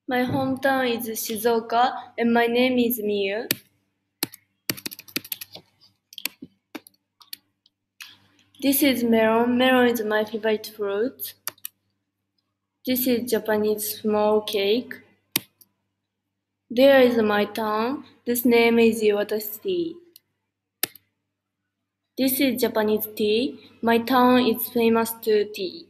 My hometown is Shizuoka and my name is Miyu. This is melon. Melon is my favorite fruit. This is Japanese small cake. There is my town. This name is Iwata City. This is Japanese tea. My town is famous to tea.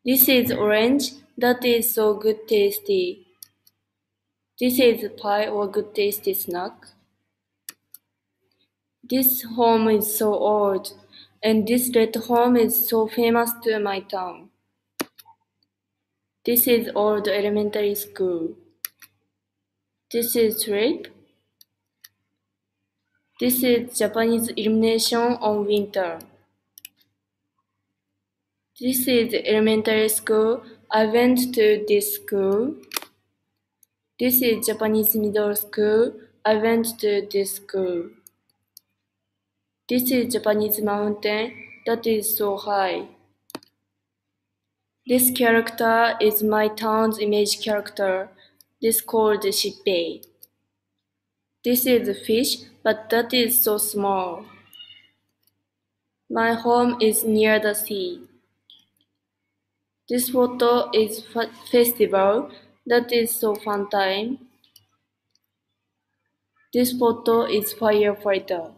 This is orange. That is so good tasty. This is pie or good tasty snack. This home is so old, and this red home is so famous to my town. This is old elementary school. This is trip. This is Japanese illumination on winter. This is elementary school. I went to this school. This is Japanese middle school. I went to this school. This is Japanese mountain that is so high. This character is my town's image character. This called Shippei. This is a fish, but that is so small. My home is near the sea. This photo is festival. That is so fun time. This photo is firefighter.